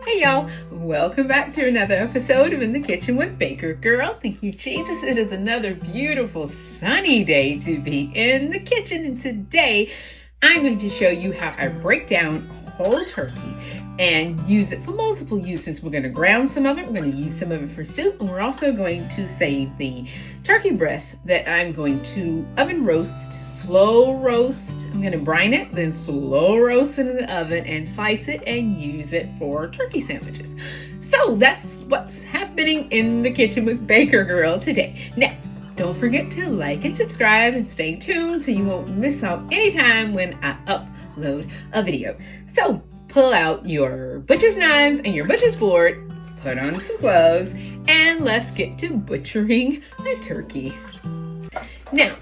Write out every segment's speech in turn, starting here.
Hey y'all, welcome back to another episode of In the Kitchen with Baker Girl. Thank you, Jesus. It is another beautiful sunny day to be in the kitchen, and today I'm going to show you how I break down a whole turkey and use it for multiple uses. We're going to ground some of it, we're going to use some of it for soup, and we're also going to save the turkey breast that I'm going to oven roast, slow roast. I'm going to brine it, then slow roast it in the oven and slice it and use it for turkey sandwiches. So that's what's happening in the kitchen with Baker Girl today. Now, don't forget to like and subscribe and stay tuned so you won't miss out anytime when I upload a video. So pull out your butcher's knives and your butcher's board, put on some gloves, and let's get to butchering a turkey. Now,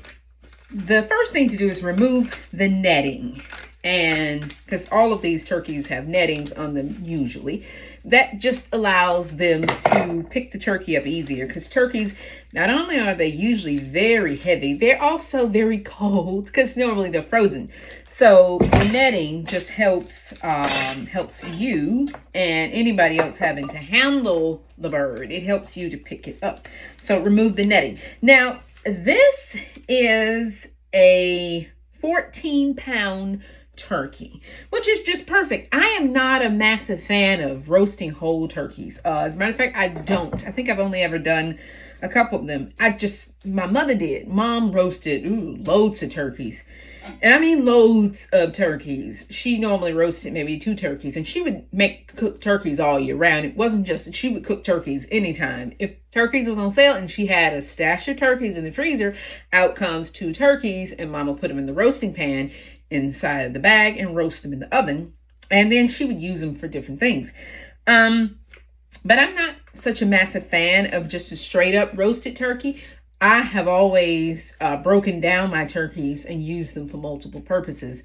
the first thing to do is remove the netting, and because all of these turkeys have nettings on them usually, that just allows them to pick the turkey up easier, because turkeys, not only are they usually very heavy, they're also very cold because normally they're frozen. So the netting just helps you and anybody else having to handle the bird. It helps you to pick it up. So remove the netting. Now, this is a 14-pound turkey, which is just perfect. I am not a massive fan of roasting whole turkeys. As a matter of fact, I think I've only ever done a couple of them. My mother did. Mom roasted loads of turkeys. And I mean loads of turkeys. She normally roasted maybe 2 turkeys, and she would cook turkeys all year round. It wasn't just that she would cook turkeys anytime. If turkeys was on sale and she had a stash of turkeys in the freezer, out comes 2 turkeys, and Mama put them in the roasting pan inside of the bag and roast them in the oven. And then she would use them for different things. But I'm not such a massive fan of just a straight up roasted turkey. I have always broken down my turkeys and used them for multiple purposes.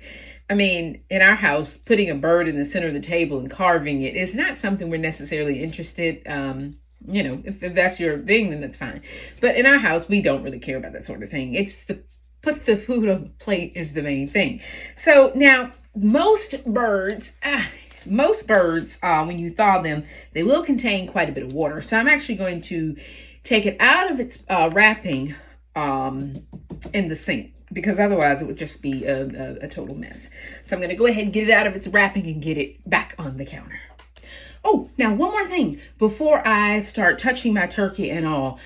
I mean, in our house, putting a bird in the center of the table and carving it is not something we're necessarily interested. If that's your thing, then that's fine. But in our house, we don't really care about that sort of thing. It's put the food on the plate is the main thing. So now, most birds, when you thaw them, they will contain quite a bit of water. So I'm actually going to take it out of its wrapping in the sink, because otherwise it would just be a total mess. So I'm going to go ahead and get it out of its wrapping and get it back on the counter. Oh, now one more thing before I start touching my turkey and all.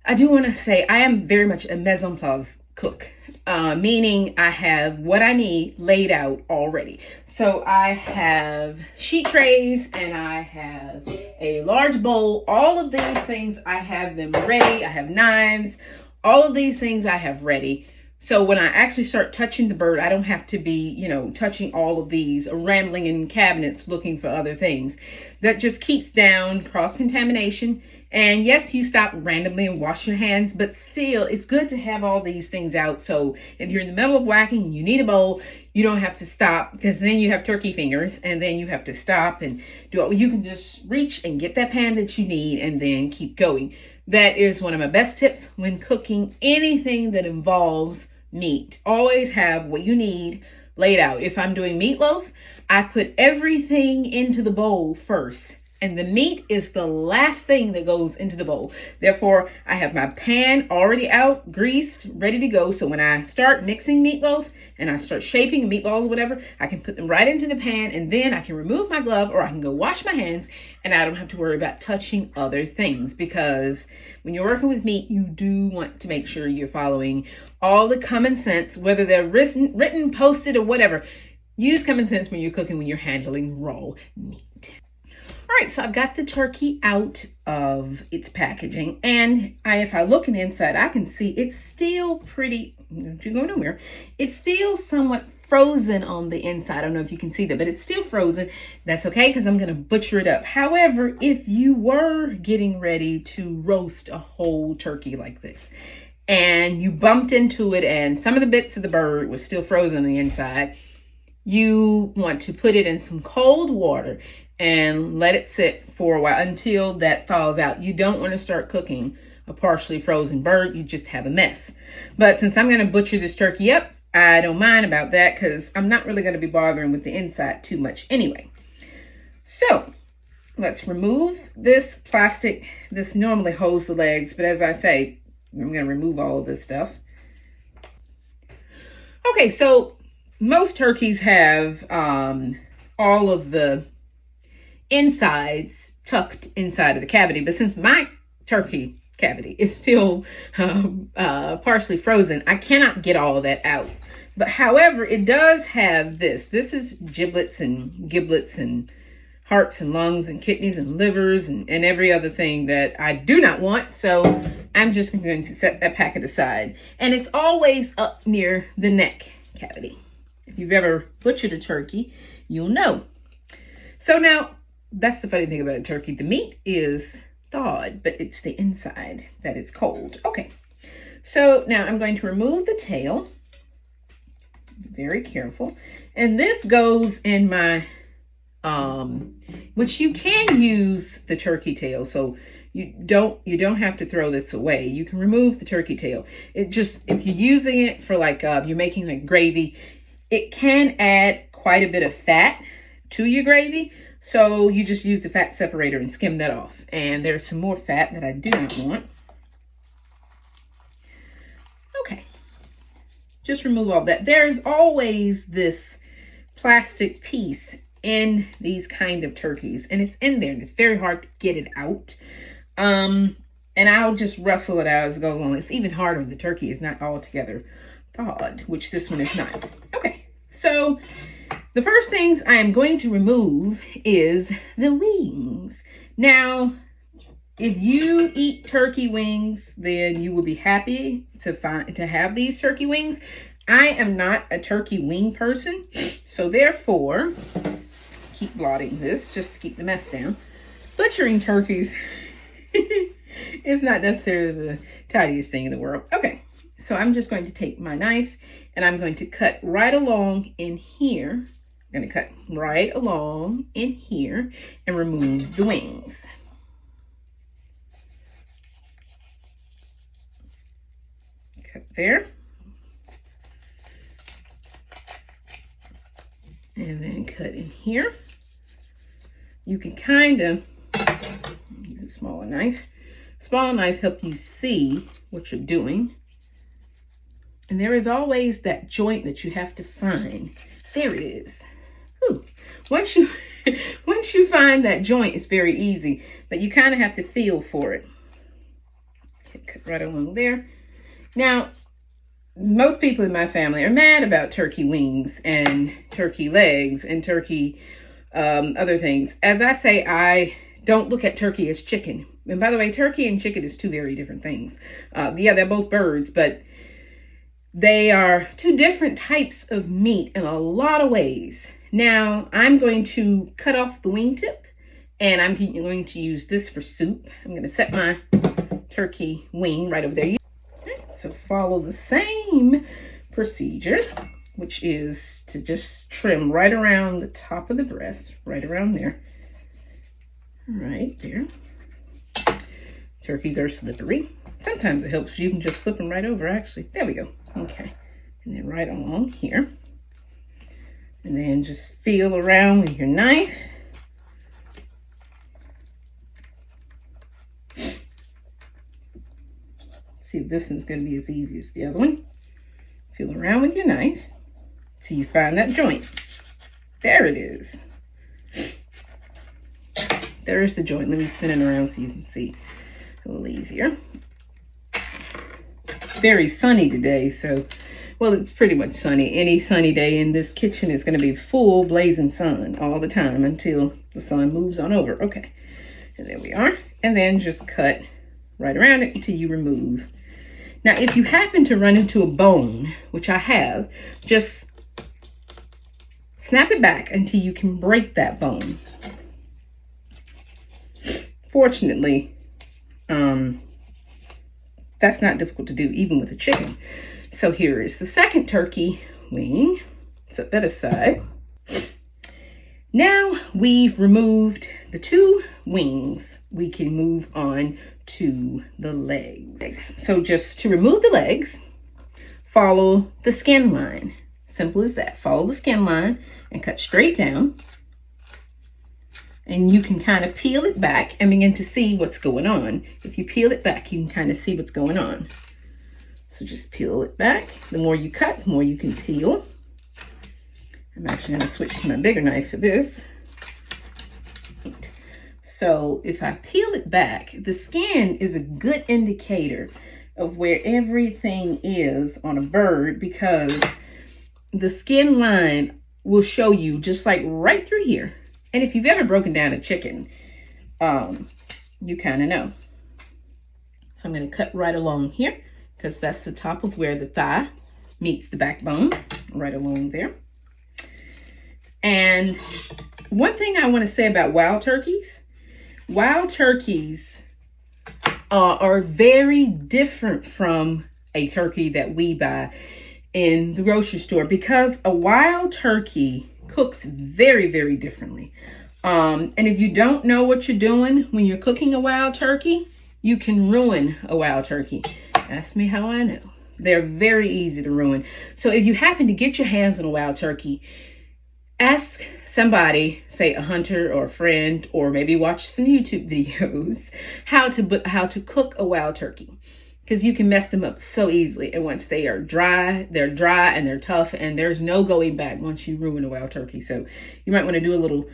I do want to say I am very much a mise en place cook, meaning I have what I need laid out already. So I have sheet trays and I have a large bowl. All of these things, I have them ready. I have knives. All of these things I have ready. So when I actually start touching the bird, I don't have to be, touching all of these or rambling in cabinets looking for other things. That just keeps down cross-contamination. And yes, you stop randomly and wash your hands, but still, it's good to have all these things out. So if you're in the middle of whacking and you need a bowl, you don't have to stop, because then you have turkey fingers and then you have to stop and do it. You can just reach and get that pan that you need and then keep going. That is one of my best tips when cooking anything that involves meat. Always have what you need laid out. If I'm doing meatloaf, I put everything into the bowl first, and the meat is the last thing that goes into the bowl. Therefore, I have my pan already out, greased, ready to go. So when I start mixing meatloaf and I start shaping meatballs, whatever, I can put them right into the pan, and then I can remove my glove or I can go wash my hands, and I don't have to worry about touching other things, because when you're working with meat, you do want to make sure you're following all the common sense, whether they're written, posted, or whatever. Use common sense when you're cooking, when you're handling raw meat. All right, so I've got the turkey out of its packaging, and if I look in the inside, I can see it's still pretty, don't you go nowhere, it's still somewhat frozen on the inside. I don't know if you can see that, but it's still frozen. That's okay, because I'm going to butcher it up. However, if you were getting ready to roast a whole turkey like this, and you bumped into it and some of the bits of the bird was still frozen on the inside, you want to put it in some cold water and let it sit for a while until that thaws out. You don't want to start cooking a partially frozen bird. You just have a mess. But since I'm going to butcher this turkey up, I don't mind about that, because I'm not really going to be bothering with the inside too much anyway. So let's remove this plastic. This normally holds the legs, but as I say, I'm going to remove all of this stuff. Okay, so most turkeys have all of the insides tucked inside of the cavity, but since my turkey cavity is still partially frozen, I cannot get all of that out. But however, it does have this. This is giblets and giblets and hearts and lungs and kidneys and livers and every other thing that I do not want. So I'm just going to set that packet aside. And it's always up near the neck cavity. If you've ever butchered a turkey, you'll know. So now, that's the funny thing about a turkey. The meat is thawed, but it's the inside that is cold. Okay, so now I'm going to remove the tail. Very careful. And this goes in my, which you can use the turkey tail. So you don't have to throw this away. You can remove the turkey tail. It just, if you're using it for like, you're making like gravy, it can add quite a bit of fat to your gravy. So you just use the fat separator and skim that off. And there's some more fat that I do not want. Okay. Just remove all that. There's always this plastic piece in these kind of turkeys. And it's in there and it's very hard to get it out. And I'll just wrestle it out as it goes on. It's even harder if the turkey is not altogether thawed, which this one is not. Okay, so the first things I am going to remove is the wings. Now, if you eat turkey wings, then you will be happy to have these turkey wings. I am not a turkey wing person, so therefore, keep blotting this just to keep the mess down. Butchering turkeys is not necessarily the tidiest thing in the world. Okay, so I'm just going to take my knife and I'm going to cut right along in here. I'm going to cut right along in here and remove the wings. Cut there. And then cut in here. You can kind of use a smaller knife. Smaller knife helps you see what you're doing. And there is always that joint that you have to find. There it is. Whew. Once you find that joint, it's very easy, but you kind of have to feel for it. Okay, cut right along there. Now, most people in my family are mad about turkey wings and turkey legs and turkey other things. As I say, I don't look at turkey as chicken. And by the way, turkey and chicken is two very different things. Yeah, they're both birds, but they are two different types of meat in a lot of ways. Now, I'm going to cut off the wingtip, and I'm going to use this for soup. I'm going to set my turkey wing right over there. Okay, so follow the same procedure, which is to just trim right around the top of the breast, right around there. Right there. Turkeys are slippery. Sometimes it helps. You can just flip them right over, actually. There we go. Okay. And then right along here. And then just feel around with your knife. See if this one's going to be as easy as the other one. Feel around with your knife till you find that joint. There it is. There's the joint. Let me spin it around so you can see a little easier. It's very sunny today, so, well, it's pretty much sunny. Any sunny day in this kitchen is going to be full blazing sun all the time until the sun moves on over. Okay, and there we are. And then just cut right around it until you remove. Now, if you happen to run into a bone, which I have, just snap it back until you can break that bone. Fortunately, that's not difficult to do, even with a chicken. So here is the second turkey wing. Set that aside. Now we've removed the two wings, we can move on to the legs. So just to remove the legs, follow the skin line. Simple as that. Follow the skin line and cut straight down. And you can kind of peel it back and begin to see what's going on. If you peel it back, you can kind of see what's going on. So just peel it back. The more you cut, the more you can peel. I'm actually going to switch to my bigger knife for this. So if I peel it back, the skin is a good indicator of where everything is on a bird, because the skin line will show you just like right through here. And if you've ever broken down a chicken, you kind of know. So I'm going to cut right along here, because that's the top of where the thigh meets the backbone, right along there. And one thing I want to say about wild turkeys are very different from a turkey that we buy in the grocery store, because a wild turkey cooks very, very differently. And if you don't know what you're doing when you're cooking a wild turkey, you can ruin a wild turkey. Ask me how I know. They're very easy to ruin. So if you happen to get your hands on a wild turkey, ask somebody, say a hunter or a friend, or maybe watch some YouTube videos, how to cook a wild turkey, because you can mess them up so easily. And once they are dry, they're dry and they're tough, and there's no going back once you ruin a wild turkey. So you might want to do a little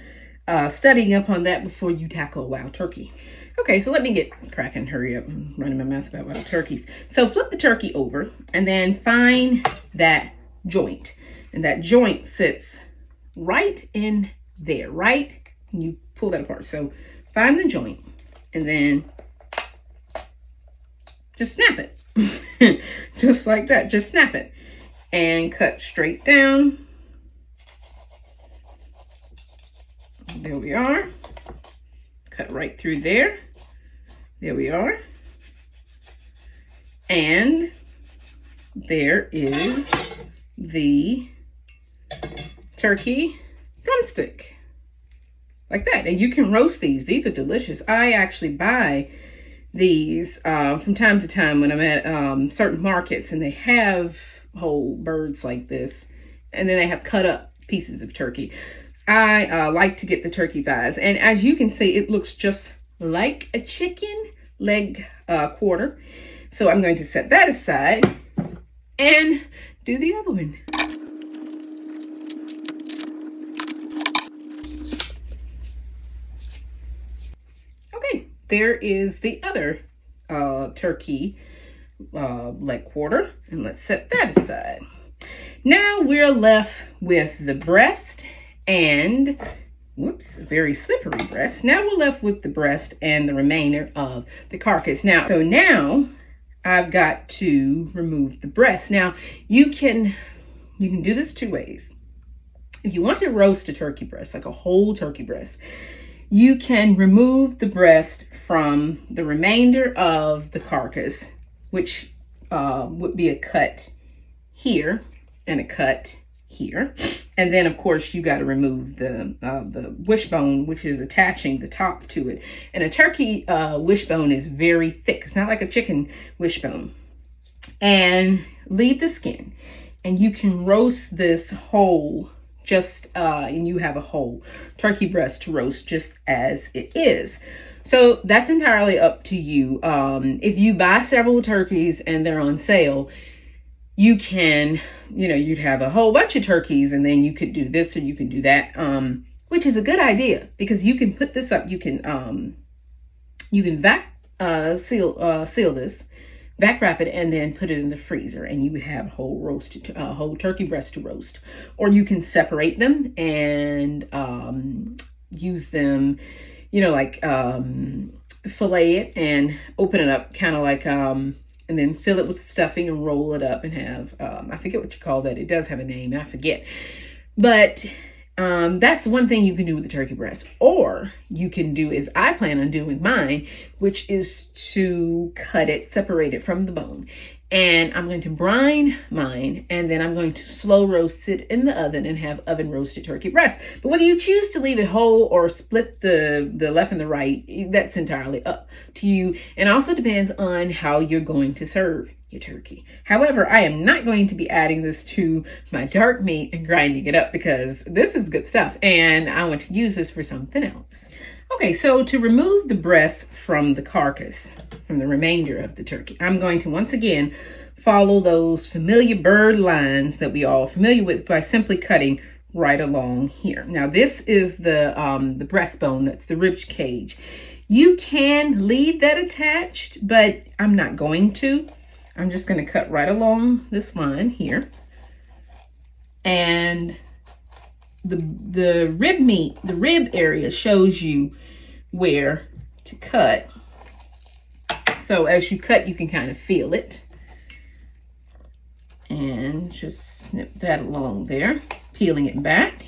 studying up on that before you tackle a wild turkey. Okay, so let me get cracking. Hurry up. I'm running my mouth about wild turkeys. So flip the turkey over and then find that joint. And that joint sits right in there, right? And you pull that apart. So find the joint and then just snap it. Just like that. Just snap it. And cut straight down. There we are. Cut right through there. There we are. And there is the turkey drumstick. Like that. And you can roast these. These are delicious. I actually buy these from time to time when I'm at certain markets, and they have whole birds like this. And then they have cut up pieces of turkey. I like to get the turkey thighs. And as you can see, it looks just like a chicken leg quarter. So I'm going to set that aside and do the other one. Okay, there is the other turkey leg quarter. And let's set that aside. Now we're left with the breast and, whoops, very slippery breast. Now we're left with the breast and the remainder of the carcass. Now I've got to remove the breast. Now you can do this two ways. If you want to roast a turkey breast, like a whole turkey breast, you can remove the breast from the remainder of the carcass, which would be a cut here and a cut here. And then of course you got to remove the wishbone, which is attaching the top to it. And a turkey wishbone is very thick. It's not like a chicken wishbone. And leave the skin, and you can roast this whole, and you have a whole turkey breast to roast just as it is. So that's entirely up to you. If you buy several turkeys and they're on sale, you can, you'd have a whole bunch of turkeys, and then you could do this or you can do that, which is a good idea, because you can put this up. You can seal this, back wrap it, and then put it in the freezer, and you would have whole turkey breast to roast. Or you can separate them and use them, fillet it and open it up, kind of like and then fill it with stuffing and roll it up and have, I forget what you call that. It does have a name, I forget. But that's one thing you can do with the turkey breast. Or you can do, as I plan on doing with mine, which is to separate it from the bone. And I'm going to brine mine, and then I'm going to slow roast it in the oven and have oven roasted turkey breast. But whether you choose to leave it whole or split the left and the right, that's entirely up to you. And also depends on how you're going to serve your turkey. However, I am not going to be adding this to my dark meat and grinding it up, because this is good stuff and I want to use this for something else. Okay, so to remove the breast from the carcass, from the remainder of the turkey, I'm going to once again follow those familiar bird lines that we all familiar with by simply cutting right along here. Now this is the breastbone, that's the rib cage. You can leave that attached, but I'm not going to. I'm just going to cut right along this line here. And the rib meat, the rib area shows you where to cut. So as you cut, you can kind of feel it. And just snip that along there, peeling it back.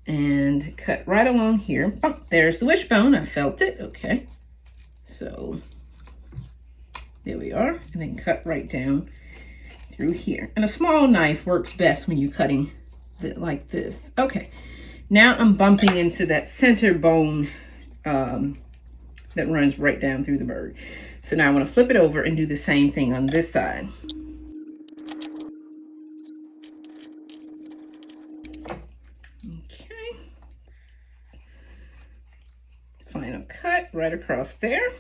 And cut right along here. Oh, there's the wishbone. I felt it. Okay. So there we are. And then cut right down through here. And a small knife works best when you're cutting like this. Okay. Now I'm bumping into that center bone that runs right down through the bird. So now I want to flip it over and do the same thing on this side. Final cut right across there.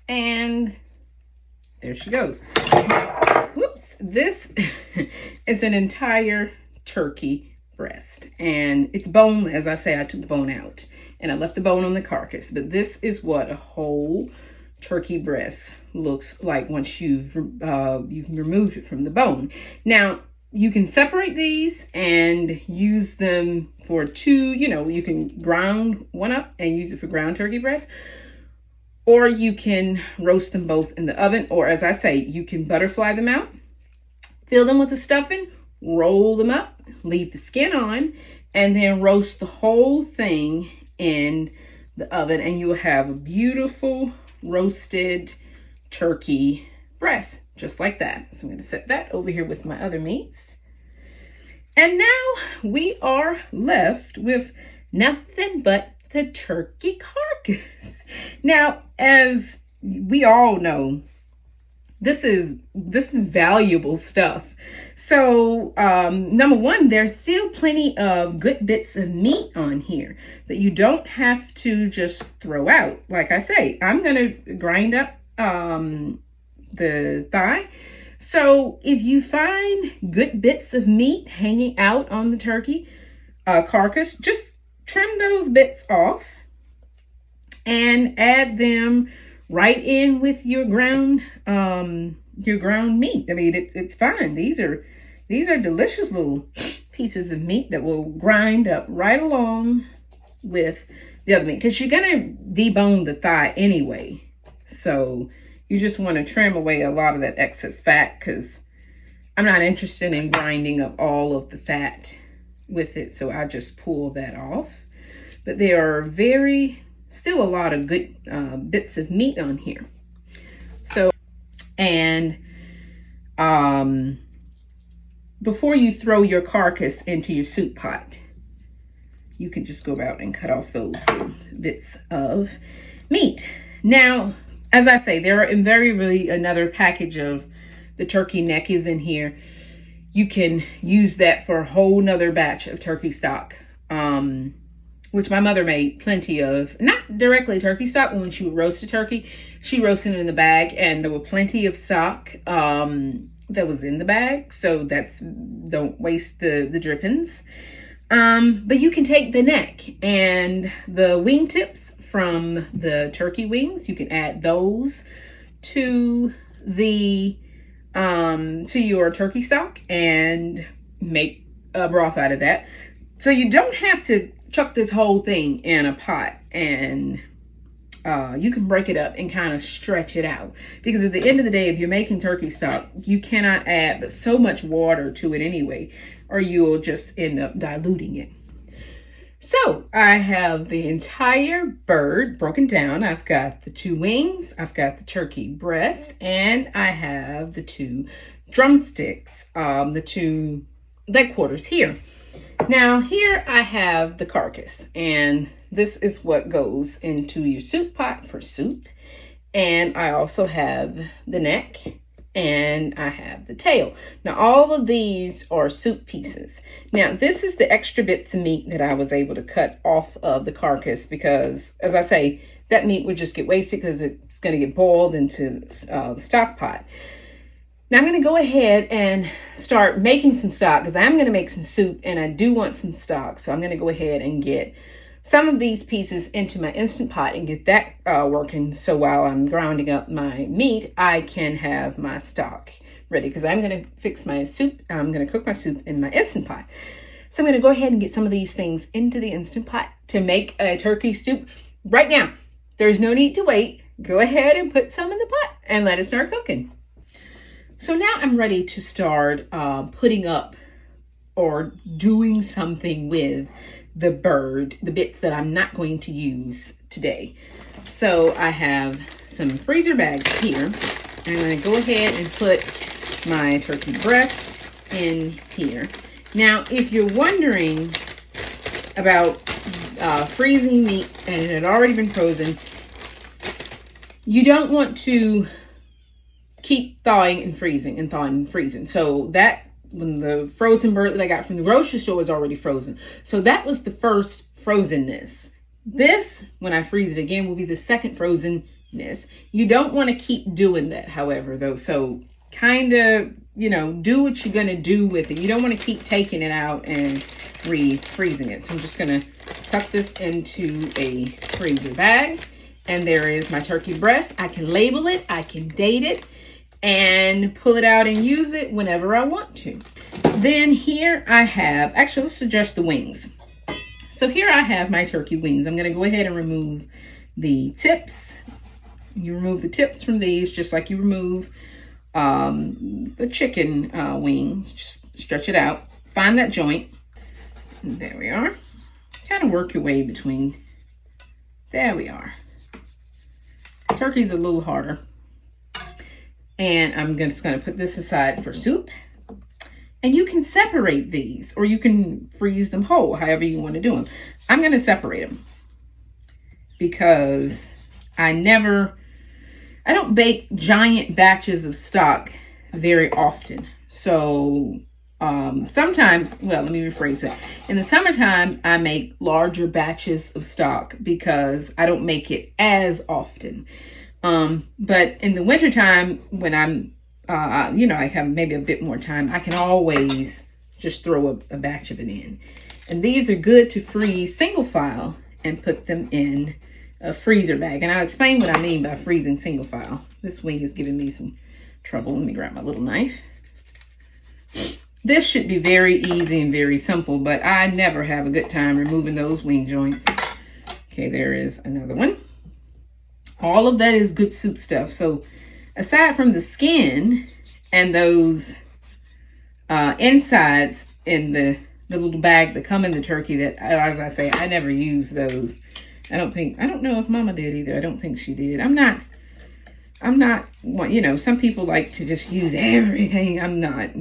And there she goes. Whoops, this is an entire turkey breast. And it's bone, as I say, I took the bone out. And I left the bone on the carcass. But this is what a whole turkey breast looks like once you've removed it from the bone. Now, you can separate these and use them for two, you can ground one up and use it for ground turkey breast. Or you can roast them both in the oven. Or as I say, you can butterfly them out, fill them with the stuffing, roll them up, leave the skin on, and then roast the whole thing in the oven. And you will have a beautiful roasted turkey breast. Just like that. So I'm going to set that over here with my other meats. And now we are left with nothing but the turkey carcass. Now, as we all know, this is valuable stuff. So, number one, there's still plenty of good bits of meat on here that you don't have to just throw out. Like I say, I'm going to grind up the thigh. So if you find good bits of meat hanging out on the turkey carcass, just trim those bits off and add them right in with your ground meat. I mean, it's fine. These are delicious little pieces of meat that will grind up right along with the other meat, because you're gonna debone the thigh anyway. So you just want to trim away a lot of that excess fat, because I'm not interested in grinding up all of the fat with it. So I just pull that off. But there are still a lot of good bits of meat on here. So, and before you throw your carcass into your soup pot, you can just go out and cut off those little bits of meat. Now, as I say, there are really another package of the turkey neck is in here. You can use that for a whole nother batch of turkey stock, which my mother made plenty of. Not directly turkey stock, but when she would roast a turkey, she roasted it in the bag, and there were plenty of stock that was in the bag. So don't waste the drippings. But you can take the neck and the wing tips from the turkey wings. You can add those to your turkey stock and make a broth out of that. So you don't have to chuck this whole thing in a pot, and you can break it up and kind of stretch it out, because at the end of the day, if you're making turkey stock, you cannot add but so much water to it anyway, or you'll just end up diluting it. So I have the entire bird broken down. I've got the 2 wings, I've got the turkey breast, and I have the 2 drumsticks, the 2 leg quarters here. Now here I have the carcass, and this is what goes into your soup pot for soup. And I also have the neck and I have the tail. Now, all of these are soup pieces. Now, this is the extra bits of meat that I was able to cut off of the carcass because, as I say, that meat would just get wasted because it's going to get boiled into the stock pot. Now, I'm going to go ahead and start making some stock because I'm going to make some soup and I do want some stock. So I'm going to go ahead and get some of these pieces into my Instant Pot and get that working. So while I'm grinding up my meat, I can have my stock ready because I'm going to fix my soup. I'm going to cook my soup in my Instant Pot. So I'm going to go ahead and get some of these things into the Instant Pot to make a turkey soup right now. There's no need to wait. Go ahead and put some in the pot and let it start cooking. So now I'm ready to start putting up or doing something with the bits that I'm not going to use today. So I have some freezer bags here. I'm going to go ahead and put my turkey breast in here. Now, if you're wondering about freezing meat and it had already been frozen, you don't want to keep thawing and freezing and thawing and freezing. So that, when the frozen bird that I got from the grocery store was already frozen. So that was the first frozenness. This, when I freeze it again, will be the second frozenness. You don't want to keep doing that, however, though. So kind of, do what you're going to do with it. You don't want to keep taking it out and re-freezing it. So I'm just going to tuck this into a freezer bag. And there is my turkey breast. I can label it. I can date it and pull it out and use it whenever I want to. Then here I have, actually let's adjust the wings. So here I have my turkey wings. I'm going to go ahead and remove the tips. You remove the tips from these just like you remove the chicken wings. Just stretch it out. Find that joint. And there we are. Kind of work your way between. There we are. Turkey's a little harder. And I'm just going to put this aside for soup. And you can separate these or you can freeze them whole, however you want to do them. I'm going to separate them because I don't bake giant batches of stock very often. So sometimes, well, let me rephrase that. In the summertime, I make larger batches of stock because I don't make it as often. But in the wintertime, when I'm, I have maybe a bit more time, I can always just throw a batch of it in. And these are good to freeze single file and put them in a freezer bag. And I'll explain what I mean by freezing single file. This wing is giving me some trouble. Let me grab my little knife. This should be very easy and very simple, but I never have a good time removing those wing joints. Okay, there is another one. All of that is good soup stuff. So aside from the skin and those insides in the little bag that come in the turkey that, as I say, I never use those. I don't know if Mama did either. I don't think she did. I'm not, some people like to just use everything. I'm not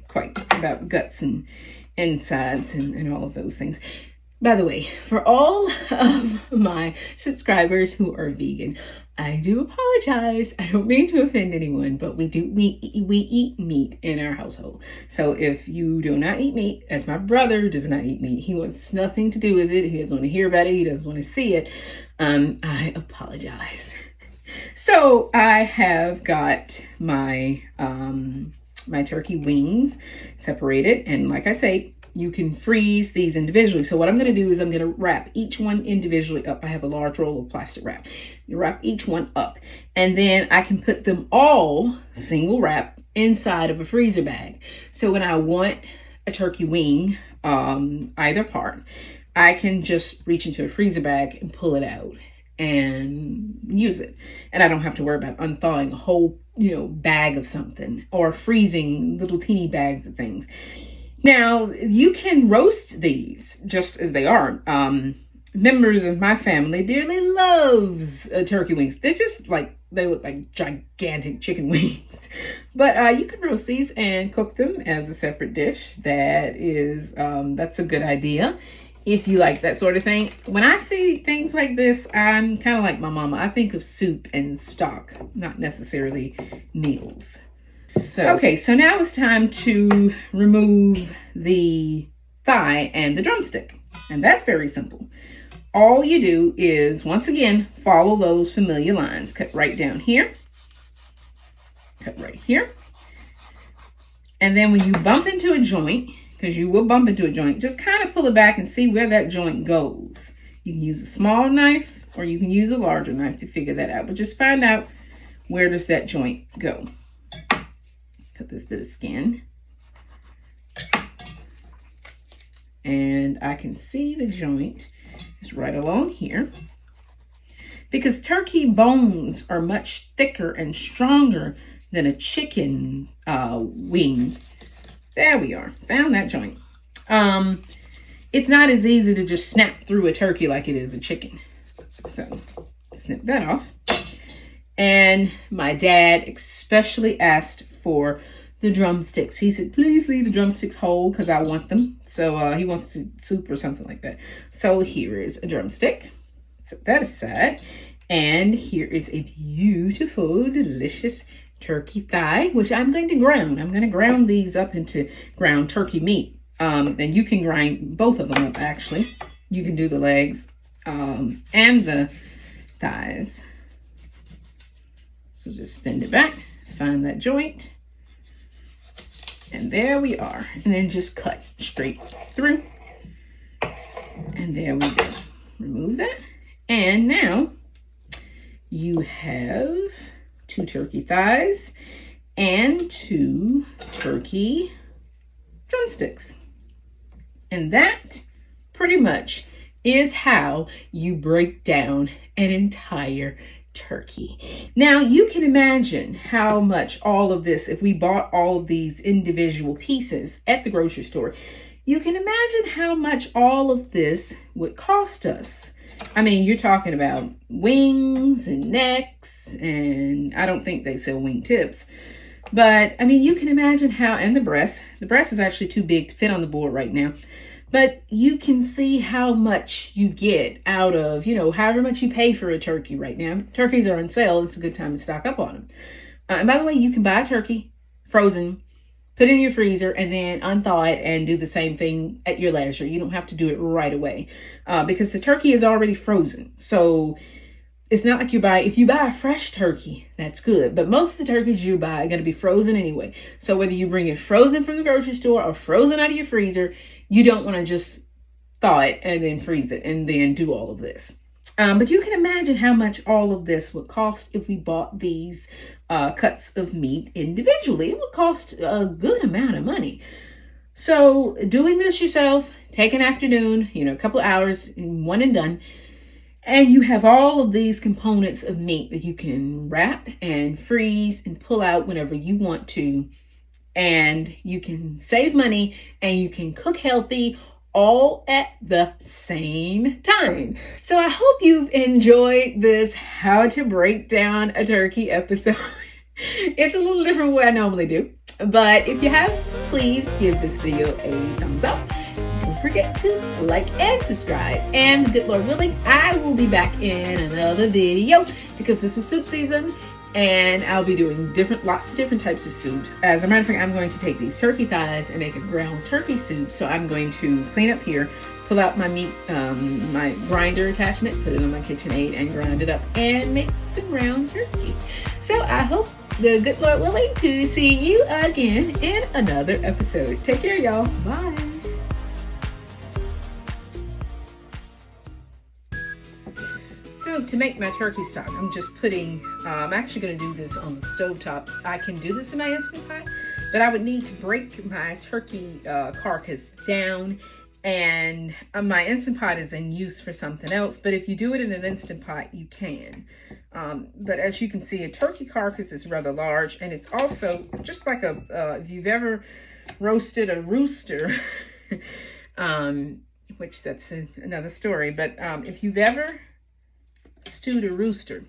quite about guts and insides and all of those things. By the way, for all of my subscribers who are vegan, I do apologize. I don't mean to offend anyone, but we eat meat in our household. So if you do not eat meat, as my brother does not eat meat, he wants nothing to do with it. He doesn't want to hear about it. He doesn't want to see it. I apologize. So I have got my my turkey wings separated, and like I say, you can freeze these individually. So what I'm going to do is I'm going to wrap each one individually up. I have a large roll of plastic wrap. You wrap each one up, and then I can put them all single wrap inside of a freezer bag. So when I want a turkey wing, either part, I can just reach into a freezer bag and pull it out and use it. And I don't have to worry about unthawing a whole, bag of something or freezing little teeny bags of things. Now, you can roast these just as they are. Members of my family dearly loves turkey wings. They're just they look like gigantic chicken wings. But you can roast these and cook them as a separate dish. That's a good idea if you like that sort of thing. When I see things like this, I'm kind of like my mama. I think of soup and stock, not necessarily meals. So now it's time to remove the thigh and the drumstick. And that's very simple. All you do is, once again, follow those familiar lines. Cut right down here. Cut right here. And then when you bump into a joint, because you will bump into a joint, just kind of pull it back and see where that joint goes. You can use a small knife or you can use a larger knife to figure that out. But just find out, where does that joint go? Cut this bit of skin. And I can see the joint is right along here. Because turkey bones are much thicker and stronger than a chicken wing. There we are. Found that joint. It's not as easy to just snap through a turkey like it is a chicken. So, snip that off. And my dad especially asked for the drumsticks. He said, please leave the drumsticks whole because I want them. So he wants soup or something like that. So here is a drumstick. Set that aside. And here is a beautiful, delicious turkey thigh, which I'm going to ground. I'm going to ground these up into ground turkey meat. And you can grind both of them up, actually. You can do the legs and the thighs. So just bend it back, find that joint. And there we are. And then just cut straight through. And there we go. Remove that. And now you have 2 turkey thighs and 2 turkey drumsticks. And that pretty much is how you break down an entire turkey. Now you can imagine how much all of this, if we bought all of these individual pieces at the grocery store, you can imagine how much all of this would cost us. I mean, you're talking about wings and necks, and I don't think they sell wing tips. But, I mean, you can imagine how, and the breast. The breast is actually too big to fit on the board right now. But you can see how much you get out of, however much you pay for a turkey right now. Turkeys are on sale. It's a good time to stock up on them. And by the way, you can buy a turkey frozen, put it in your freezer, and then unthaw it and do the same thing at your leisure. You don't have to do it right away because the turkey is already frozen. So it's not like if you buy a fresh turkey, that's good. But most of the turkeys you buy are going to be frozen anyway. So whether you bring it frozen from the grocery store or frozen out of your freezer, you don't want to just thaw it and then freeze it and then do all of this. But you can imagine how much all of this would cost if we bought these cuts of meat individually. It would cost a good amount of money. So doing this yourself, take an afternoon, a couple of hours, one and done. And you have all of these components of meat that you can wrap and freeze and pull out whenever you want to. And you can save money and you can cook healthy all at the same time. So I hope you've enjoyed this how to break down a turkey episode. It's a little different way I normally do. But if you have, please give this video a thumbs up. Don't forget to like and subscribe. And good Lord willing, I will be back in another video because this is soup season. And I'll be doing lots of different types of soups. As a matter of fact, I'm going to take these turkey thighs and make a ground turkey soup. So I'm going to clean up here, pull out my meat, my grinder attachment, put it on my KitchenAid and grind it up and make some ground turkey. So I hope, the good Lord willing, to see you again in another episode. Take care, y'all. Bye. So to make my turkey stock, I'm just putting, I'm actually going to do this on the stovetop. I can do this in my Instant Pot, but I would need to break my turkey carcass down, and my Instant Pot is in use for something else, but if you do it in an Instant Pot, you can. But as you can see, a turkey carcass is rather large, and it's also just like if you've ever roasted a rooster, which that's another story, but if you've ever stewed a rooster,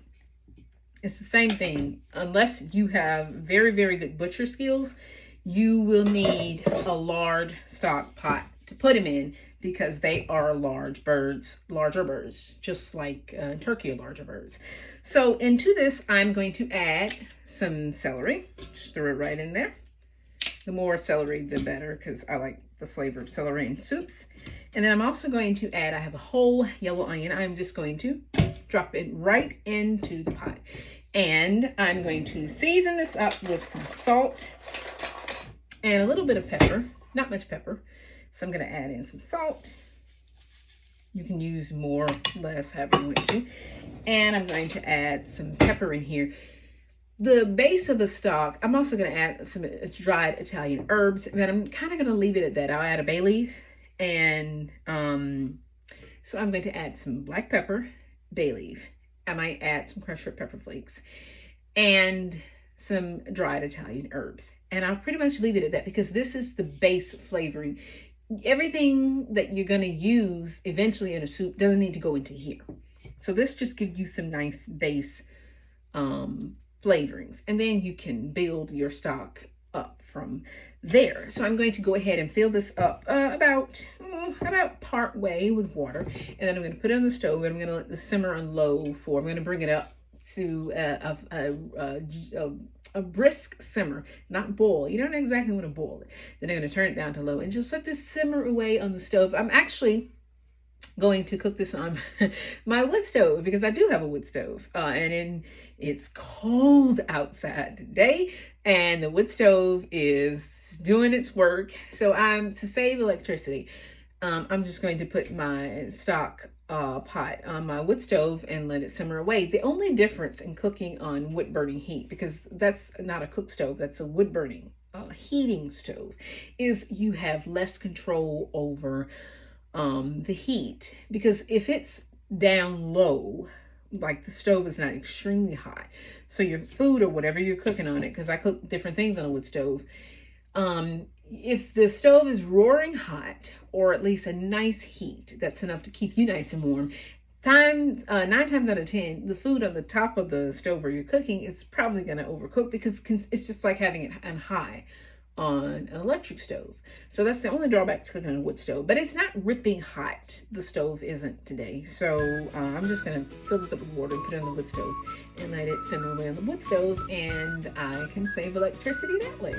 it's the same thing. Unless you have very, very good butcher skills, you will need a large stock pot to put him in because they are larger birds, just like turkey are larger birds. So into this, I'm going to add some celery. Just throw it right in there. The more celery, the better, because I like the flavor of celery in soups. And then I'm also going to add, I have a whole yellow onion. I'm just going to drop it right into the pot. And I'm going to season this up with some salt and a little bit of pepper, not much pepper. So I'm going to add in some salt. You can use more, less, however you want to. And I'm going to add some pepper in here. The base of the stock, I'm also going to add some dried Italian herbs, but I'm kind of going to leave it at that. I'll add a bay leaf. And so I'm going to add some black pepper, bay leaf. I might add some crushed red pepper flakes and some dried Italian herbs. And I'll pretty much leave it at that because this is the base flavoring. Everything that you're going to use eventually in a soup doesn't need to go into here. So this just gives you some nice base flavorings. And then you can build your stock up from there. So I'm going to go ahead and fill this up about part way with water. And then I'm going to put it on the stove and I'm going to let this simmer on low for, I'm going to bring it up to a brisk simmer, not boil. You don't exactly want to boil it. Then I'm going to turn it down to low and just let this simmer away on the stove. I'm actually going to cook this on my wood stove because I do have a wood stove it's cold outside today and the wood stove is doing its work. So to save electricity, I'm just going to put my stock pot on my wood stove and let it simmer away. The only difference in cooking on wood burning heat, because that's not a cook stove, that's a wood burning heating stove, is you have less control over the heat. Because if it's down low, like the stove is not extremely hot, so your food or whatever you're cooking on it, because I cook different things on a wood stove, if the stove is roaring hot or at least a nice heat that's enough to keep you nice and warm, 9 times out of 10 the food on the top of the stove where you're cooking is probably going to overcook because it's just like having it on high on an electric stove. So that's the only drawback to cooking on a wood stove, but it's not ripping hot. The stove isn't today. So I'm just going to fill this up with water and put it on the wood stove and let it simmer away on the wood stove, and I can save electricity that way.